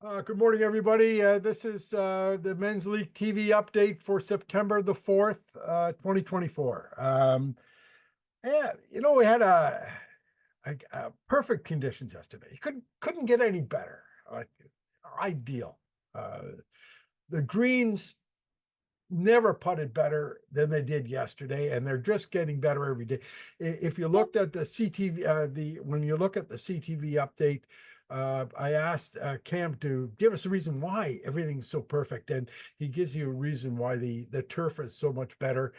Good morning, everybody. This is the Men's League TV update for September the 4th, 2024. Yeah, we had a perfect conditions yesterday. You couldn't get any better. Like ideal. The greens never putted better than they did yesterday, and they're just getting better every day. If you looked at the CTV, when you look at the CTV update, I asked Cam to give us a reason why everything's so perfect, and he gives you a reason why the turf is so much better.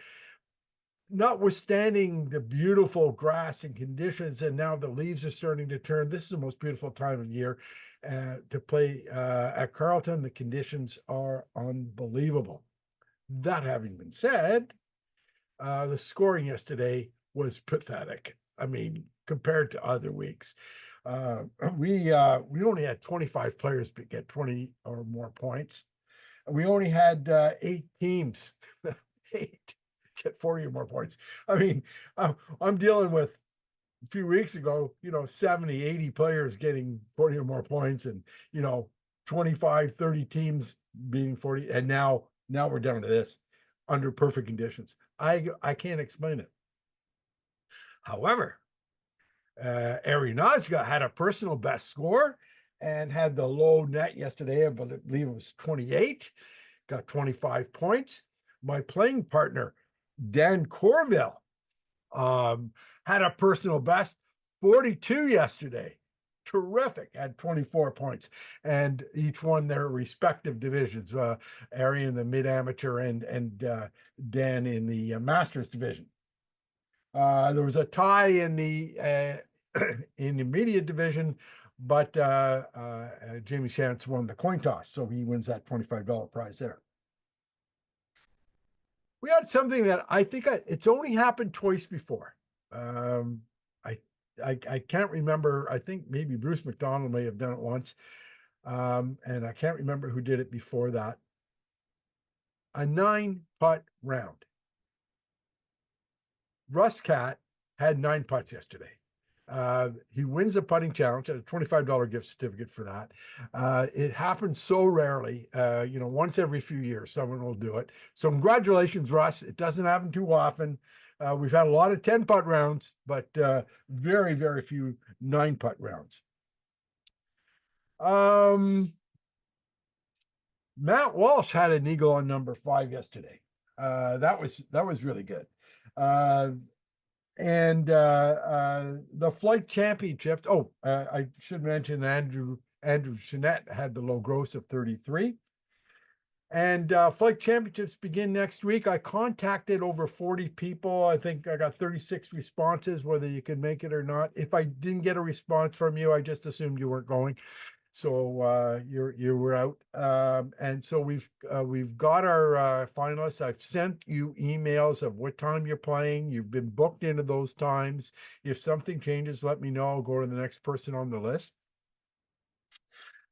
Notwithstanding the beautiful grass and conditions, and now the leaves are starting to turn. This is the most beautiful time of year to play at Carleton. The conditions are unbelievable. That having been said, the scoring yesterday was pathetic. I mean, compared to other weeks, we only had 25 players get 20 or more points. We only had 8 teams, 8 get 40 or more points. I mean, I'm dealing with a few weeks ago, 70, 80 players getting 40 or more points, and 25, 30 teams being 40, and now we're down to this under perfect conditions. I can't explain it. However, Arizona had a personal best score and had the low net yesterday. I believe it was 28, got 25 points. My playing partner, Dan Corville, had a personal best 42 yesterday. Terrific, had 24 points, and each won their respective divisions. Ari in the mid-amateur and Dan in the Masters division. There was a tie in the intermediate division, but Jamie Shantz won the coin toss, so he wins that $25 prize there. We had something that I think it's only happened twice before. I can't remember. I think maybe Bruce McDonald may have done it once. And I can't remember who did it before that. A 9-putt round. Russ Cat had 9 putts yesterday. He wins a putting challenge at a $25 gift certificate for that. It happens so rarely, once every few years, someone will do it. So congratulations, Russ. It doesn't happen too often. We've had a lot of 10-putt rounds, but very, very few 9-putt rounds. Matt Walsh had an eagle on number 5 yesterday. That was really good. And the flight championships. I should mention Andrew Jeanette had the low gross of 33. And flight championships begin next week. I contacted over 40 people. I think I got 36 responses, whether you can make it or not. If I didn't get a response from you, I just assumed you weren't going. So you were out. And so we've got our finalists. I've sent you emails of what time you're playing. You've been booked into those times. If something changes, let me know. I'll go to the next person on the list.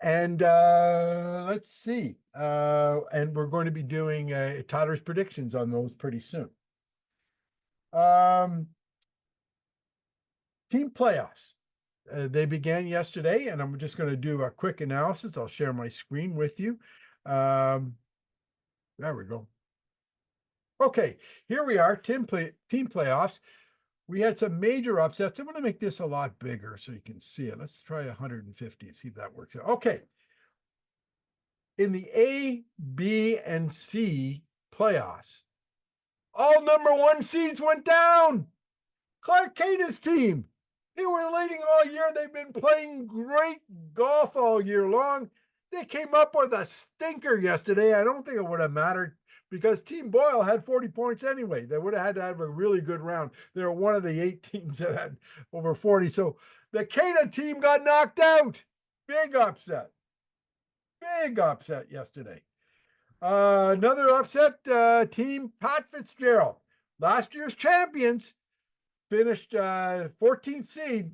And let's see. And we're going to be doing Tyler's predictions on those pretty soon. Team playoffs. They began yesterday, and I'm just going to do a quick analysis. I'll share my screen with you. There we go. Okay, here we are, team playoffs. We had some major upsets. I'm going to make this a lot bigger so you can see it. Let's try 150 and see if that works out. Okay. In the A, B, and C playoffs, all number 1 seeds went down. Clark Cata's team. They were leading all year. They've been playing great golf all year long. They came up with a stinker yesterday. I don't think it would have mattered because Team Boyle had 40 points anyway. They would have had to have a really good round. They're one of the 8 teams that had over 40. So the Cata team got knocked out. Big upset. Big upset yesterday. Another upset, Team Pat Fitzgerald. Last year's champions. Finished 14th seed,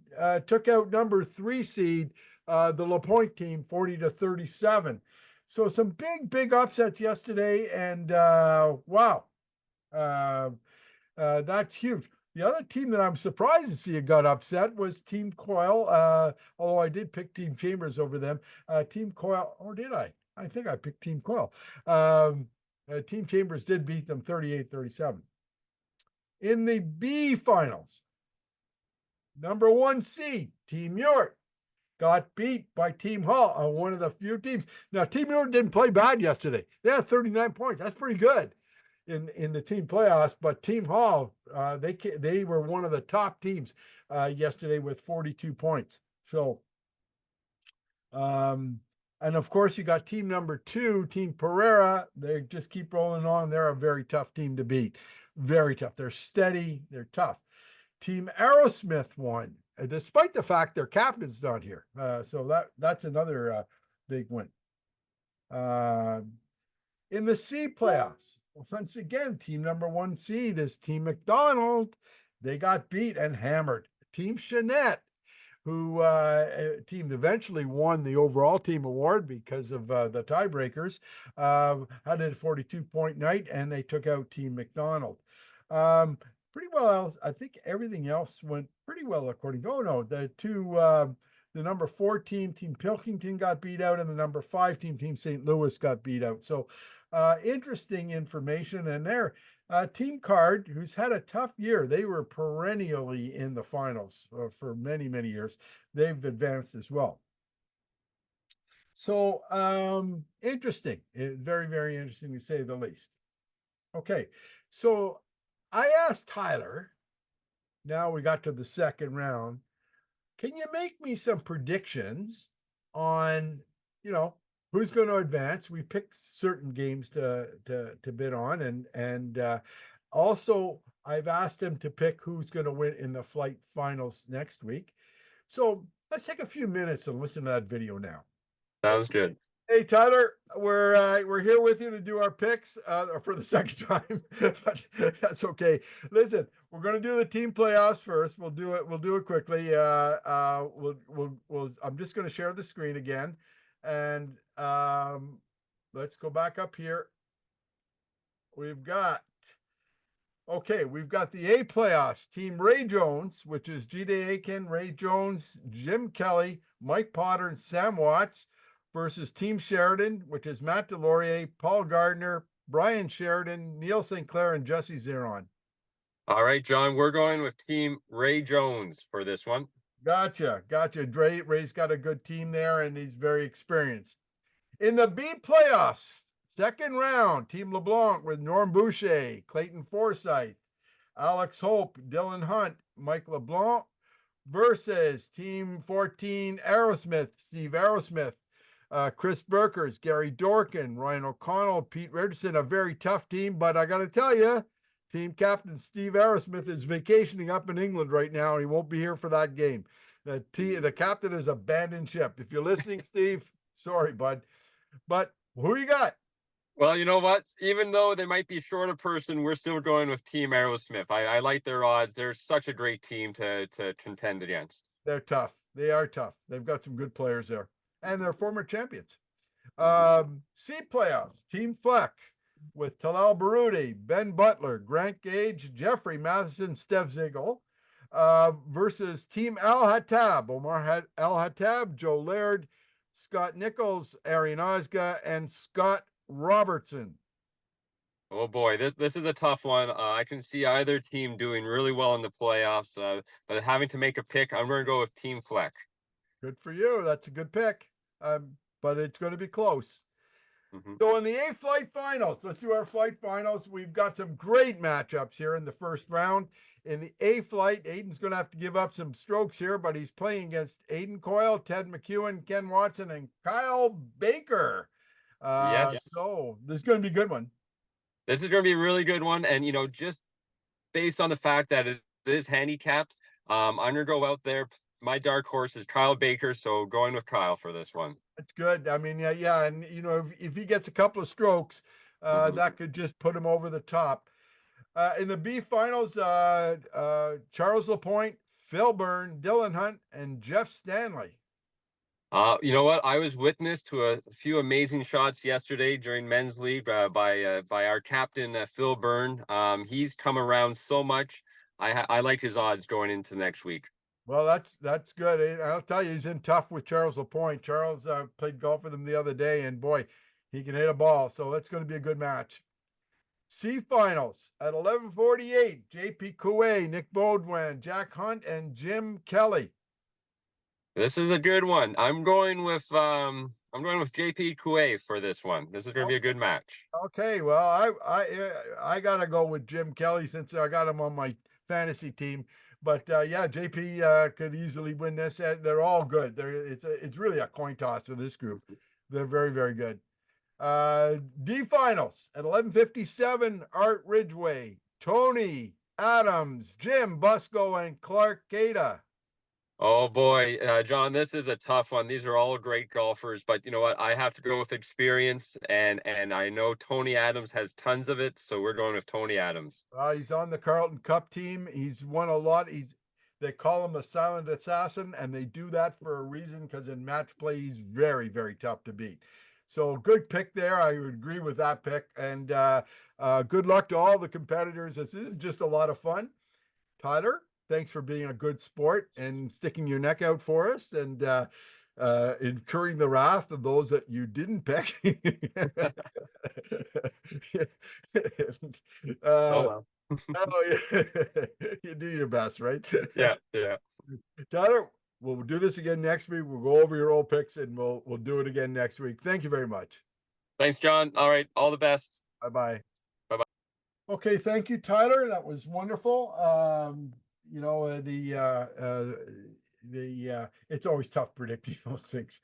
took out number 3 seed, the LaPointe team, 40-37. So some big upsets yesterday, and wow, that's huge. The other team that I'm surprised to see it got upset was Team Coyle. Although I did pick Team Chambers over them. Team Coyle, or did I? I think I picked Team Coyle. Team Chambers did beat them 38-37. In the B finals, number 1 seed, Team York, got beat by Team Hall on one of the few teams. Now, Team York didn't play bad yesterday. They had 39 points. That's pretty good in the team playoffs. But Team Hall, they were one of the top teams yesterday with 42 points. So, and of course, you got team number 2, Team Pereira. They just keep rolling on. They're a very tough team to beat. Very tough. They're steady. They're tough. Team Aerosmith won, despite the fact their captain's not here. So that's another big win. In the C playoffs, once again, team number 1 seed is Team McDonald. They got beat and hammered. Team Chanette, who team eventually won the overall team award because of the tiebreakers, had a 42-point night, and they took out Team McDonald. Pretty well. I think everything else went pretty well according to. Oh no, the number 4 team, Team Pilkington, got beat out, and the number 5 team, Team St. Louis, got beat out. So, interesting information. And there, Team Card, who's had a tough year, they were perennially in the finals for many, many years. They've advanced as well. So, interesting. Very, very interesting to say the least. Okay, so I asked Tyler, now we got to the second round, can you make me some predictions on, who's going to advance? We picked certain games to bid on, and also I've asked him to pick who's going to win in the flight finals next week. So let's take a few minutes and listen to that video now. Sounds good. Hey Tyler, we're here with you to do our picks for the second time, but that's okay. Listen, we're going to do the team playoffs first. We'll do it quickly. I'm just going to share the screen again, and let's go back up here. We've got the A playoffs. Team Ray Jones, which is G.D. Aiken, Ray Jones, Jim Kelly, Mike Potter, and Sam Watts, versus Team Sheridan, which is Matt Delorier, Paul Gardner, Brian Sheridan, Neil St. Clair, and Jesse Zeron. All right, John, we're going with Team Ray Jones for this one. Gotcha. Ray's got a good team there, and he's very experienced. In the B playoffs, second round, Team LeBlanc with Norm Boucher, Clayton Forsyth, Alex Hope, Dylan Hunt, Mike LeBlanc, versus Team 14 Aerosmith, Steve Aerosmith, Chris Burkers, Gary Dorkin, Ryan O'Connell, Pete Richardson, a very tough team, but I got to tell you, team captain Steve Aerosmith is vacationing up in England right now, and he won't be here for that game. The captain has abandoned ship. If you're listening, Steve, sorry, bud. But who you got? Well, you know what? Even though they might be short a person, we're still going with Team Aerosmith. I like their odds. They're such a great team to contend against. They're tough. They are tough. They've got some good players there, and they're former champions. C playoffs, Team Fleck with Talal Baroudi, Ben Butler, Grant Gage, Jeffrey Matheson, Steph Ziegel, versus Team Al Hattab, Omar Al Hattab, Joe Laird, Scott Nichols, Arian Osga, and Scott Robertson. Oh boy, this is a tough one. I can see either team doing really well in the playoffs, but having to make a pick, I'm going to go with Team Fleck. Good for you. That's a good pick. But it's going to be close. Mm-hmm. So in the A flight finals, let's do our flight finals. We've got some great matchups here in the first round. In the A flight, Aiden's going to have to give up some strokes here, but he's playing against Aiden Coyle, Ted McEwen, Ken Watson, and Kyle Baker. Yes. So this is going to be a good one. This is going to be a really good one. And, just based on the fact that it is handicapped, I'm going to go out there. My dark horse is Kyle Baker, so going with Kyle for this one. That's good. I mean, yeah. And, if he gets a couple of strokes, that could just put him over the top. In the B finals, Charles Lapointe, Phil Byrne, Dylan Hunt, and Jeff Stanley. You know what? I was witness to a few amazing shots yesterday during men's league by our captain, Phil Byrne. He's come around so much. I like his odds going into next week. Well, that's good. I'll tell you, he's in tough with Charles Lapointe. Charles played golf with him the other day, and boy, he can hit a ball. So that's going to be a good match. C finals at 11:48. JP Coué, Nick Baudouin, Jack Hunt, and Jim Kelly. This is a good one. I'm going with JP Coué for this one. This is going to be a good match. Okay, well, I gotta go with Jim Kelly since I got him on my fantasy team. But yeah, JP could easily win this. They're all good. It's really a coin toss for this group. They're very, very good. D finals at 11:57. Art Ridgway, Tony Adams, Jim Busco, and Clark Gata. Oh boy, John, this is a tough one. These are all great golfers, but you know what? I have to go with experience, and I know Tony Adams has tons of it, so we're going with Tony Adams. He's on the Carleton Cup team. He's won a lot. They call him a silent assassin, and they do that for a reason because in match play he's very, very tough to beat. So good pick there. I would agree with that pick, and good luck to all the competitors. This is just a lot of fun. Tyler, thanks for being a good sport and sticking your neck out for us and incurring the wrath of those that you didn't pick. Oh well. Oh, yeah. You do your best, right? Yeah, yeah. Tyler, we'll do this again next week. We'll go over your old picks and we'll do it again next week. Thank you very much. Thanks, John. All right, all the best. Bye-bye. Bye-bye. Okay, thank you, Tyler. That was wonderful. You know, it's always tough predicting those things.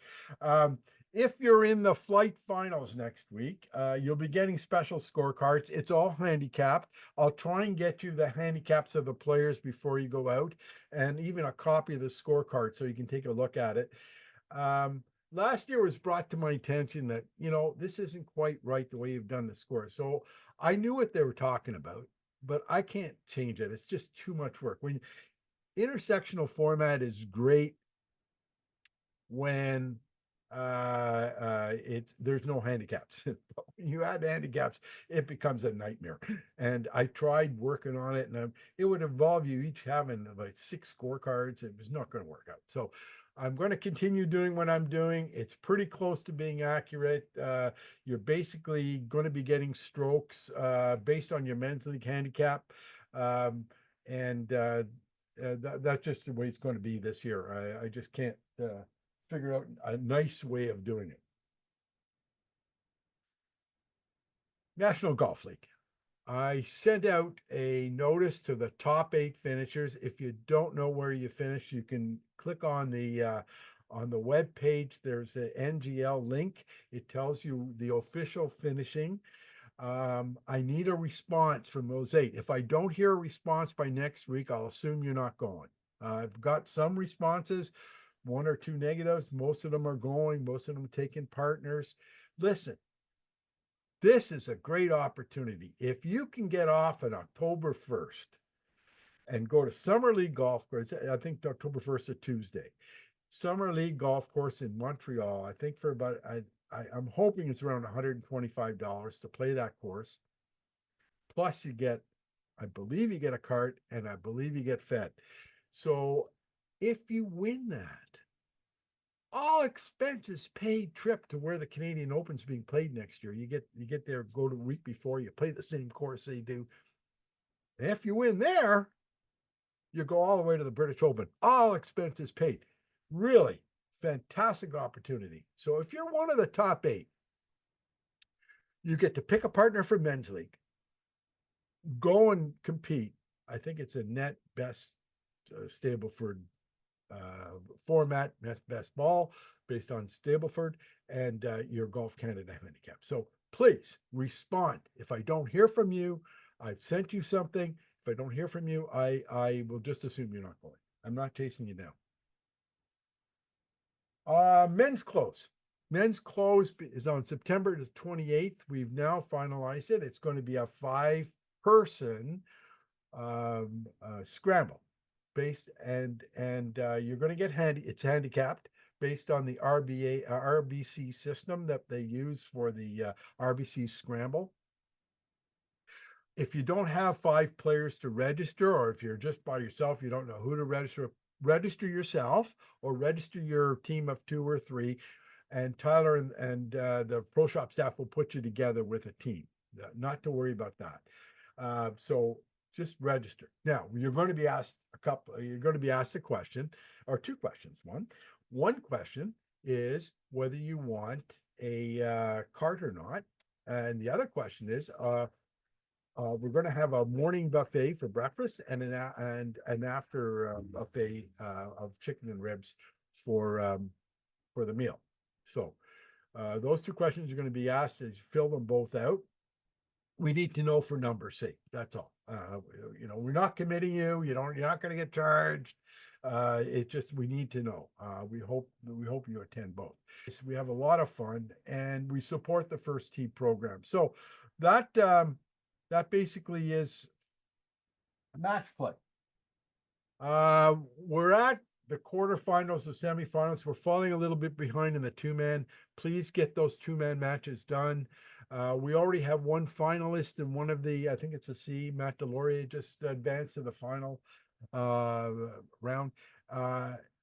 If you're in the flight finals next week, you'll be getting special scorecards. It's all handicapped. I'll try and get you the handicaps of the players before you go out, and even a copy of the scorecard so you can take a look at it. Last year was brought to my attention that, you know, this isn't quite right the way you've done the score. So I knew what they were talking about, but I can't change it. It's just too much work. When intersectional format is great when there's no handicaps. But when you add handicaps, it becomes a nightmare. And I tried working on it, and it would involve you each having like 6 scorecards. It was not going to work out. So I'm going to continue doing what I'm doing. It's pretty close to being accurate. You're basically going to be getting strokes based on your men's league handicap. And that's just the way it's going to be this year. I just can't figure out a nice way of doing it. National Golf League. I sent out a notice to the top 8 finishers. If you don't know where you finished, you can click on the web page. There's an NGL link. It tells you the official finishing. I need a response from those 8. If I don't hear a response by next week, I'll assume you're not going. I've got some responses, 1 or 2 negatives. Most of them are going. Most of them are taking partners. Listen, this is a great opportunity. If you can get off on October 1st and go to Summer League Golf Course, I think October 1st is a Tuesday. Summer League Golf Course in Montreal, I think for about, I'm hoping it's around $125 to play that course. Plus you get, I believe you get a cart and I believe you get fed. So if you win that, all expenses paid trip to where the Canadian Open's being played next year. You get there, go to a week before, you play the same course they do. And if you win there, you go all the way to the British Open. All expenses paid. Really fantastic opportunity. So if you're one of the top 8, you get to pick a partner for men's league, go and compete. I think it's a net best Stableford format, best ball based on Stableford and your Golf Canada handicap. So please respond. If I don't hear from you, I've sent you something. If I don't hear from you, I will just assume you're not going. I'm not chasing you down. Men's close. Men's close is on September the 28th. We've now finalized it. It's going to be a 5-person scramble based and you're going to get it's handicapped based on the RBC system that they use for the RBC scramble. if you don't have 5 players to register, or if you're just by yourself, you don't know who to register, register yourself or register your team of 2 or 3, and Tyler and the Pro Shop staff will put you together with a team. Not to worry about that. So just register. Now, you're going to be asked a question or 2 questions. One question is whether you want a cart or not. And the other question is, we're going to have a morning buffet for breakfast and an after buffet of chicken and ribs for the meal. So those 2 questions are going to be asked as you fill them both out. We need to know for numbers' sake. That's all. We're not committing you. You're not going to get charged. It just, we need to know. We hope you attend both. We have a lot of fun and we support the First Tee program. So that basically is match play. We're at the quarterfinals, the semifinals. We're falling a little bit behind in the 2-man. Please get those 2-man matches done. We already have 1 finalist in one of the, I think it's a C, Matt Delorier just advanced to the final round.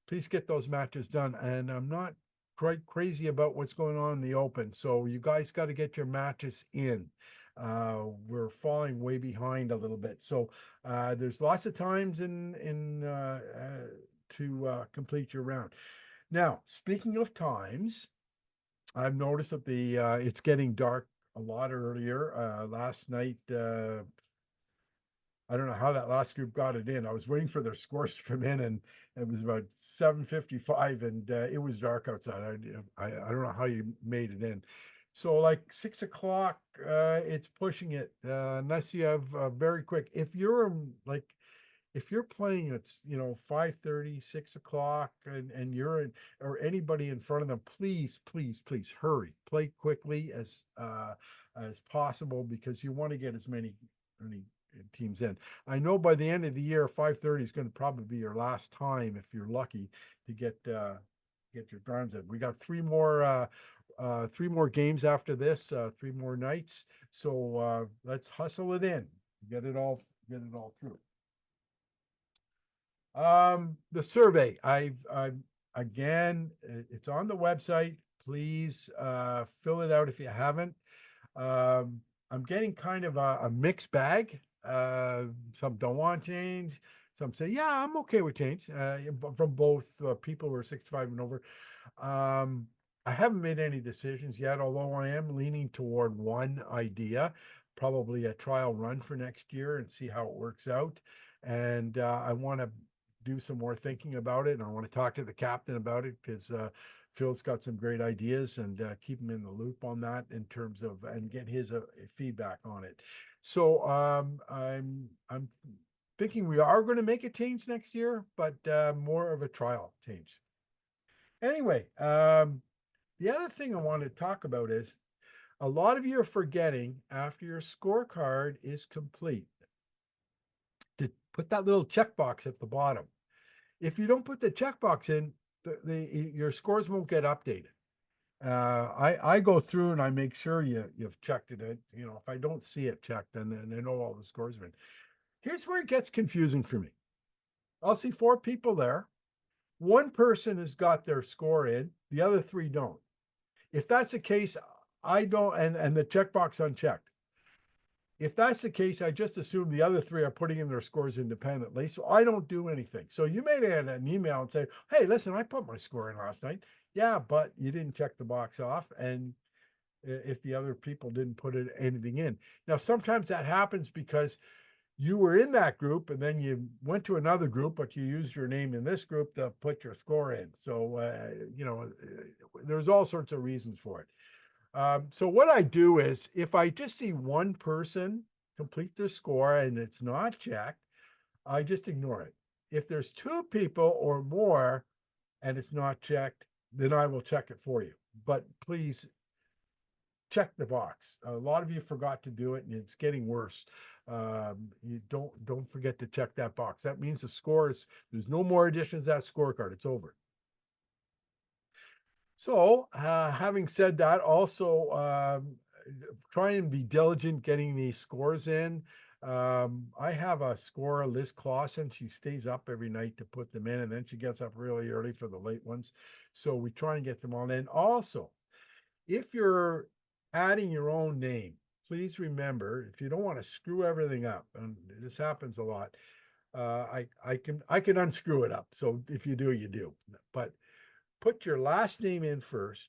Please get those matches done. And I'm not quite crazy about what's going on in the Open. So you guys got to get your matches in. We're falling way behind a little bit. So there's lots of times to complete your round. Now, speaking of times, I've noticed that it's getting dark a lot earlier. Last night, I don't know how that last group got it in. I was waiting for their scores to come in, and it was about 7:55, and it was dark outside. I don't know how you made it in. So like 6 o'clock, it's pushing it, unless you have very quick. If you're playing, it's 5:30, 6 o'clock, and you're in, or anybody in front of them, please hurry, play quickly as possible, because you want to get as many teams in. I know by the end of the year, 5:30 is going to probably be your last time, if you're lucky, to get your rounds in. We got 3 more games after this, 3 more nights. So let's hustle it in, get it all through. The survey, again, it's on the website. Please fill it out if you haven't. I'm getting kind of a mixed bag. Some don't want change. Some say, yeah, I'm okay with change, from both people who are 65 and over. I haven't made any decisions yet, although I am leaning toward one idea, probably a trial run for next year, and see how it works out. And I want to do some more thinking about it, and I want to talk to the captain about it, because Phil's got some great ideas, and keep him in the loop on that in terms of, and get his feedback on it. So I'm thinking we are going to make a change next year, but more of a trial change. Anyway, the other thing I want to talk about is, a lot of you are forgetting, after your scorecard is complete, to put that little checkbox at the bottom. If you don't put the checkbox in, your scores won't get updated. I go through and I make sure you've checked it. If I don't see it checked, then I know all the scores have been. Here's where it gets confusing for me. I'll see 4 people there. One person has got their score in, the other 3 don't. If that's the case, I don't, and the checkbox unchecked. If that's the case, I just assume the other 3 are putting in their scores independently, so I don't do anything. So you may add an email and say, hey, listen, I put my score in last night. Yeah, but you didn't check the box off, and if the other people didn't put anything in. Now, sometimes that happens because you were in that group and then you went to another group, but you used your name in this group to put your score in. So, there's all sorts of reasons for it. So what I do is, if I just see one person complete their score and it's not checked, I just ignore it. If there's 2 people or more and it's not checked, then I will check it for you. But please check the box. A lot of you forgot to do it, and it's getting worse. You don't forget to check that box. That means the score is, there's no more additions to that scorecard. It's over. So having said that, also try and be diligent getting these scores in. I have a scorer, Liz Clausen. She stays up every night to put them in, and then she gets up really early for the late ones. So we try and get them all in. Also, if you're adding your own name, please remember, if you don't want to screw everything up, and this happens a lot, I can unscrew it up. So if you do, you do. But put your last name in first,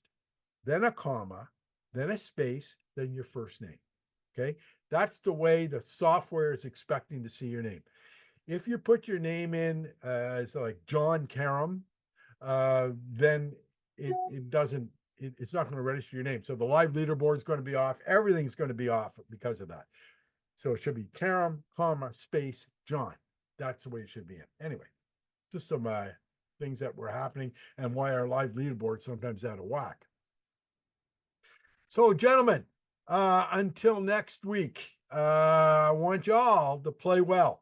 then a comma, then a space, then your first name. Okay, that's the way the software is expecting to see your name. If you put your name in as like John Karam, then it doesn't. It's not going to register your name. So the live leaderboard is going to be off. Everything's going to be off because of that. So it should be Karam, comma, space, John. That's the way it should be in. Anyway, just some things that were happening and why our live leaderboard sometimes out of whack. So, gentlemen, until next week, I want y'all to play well.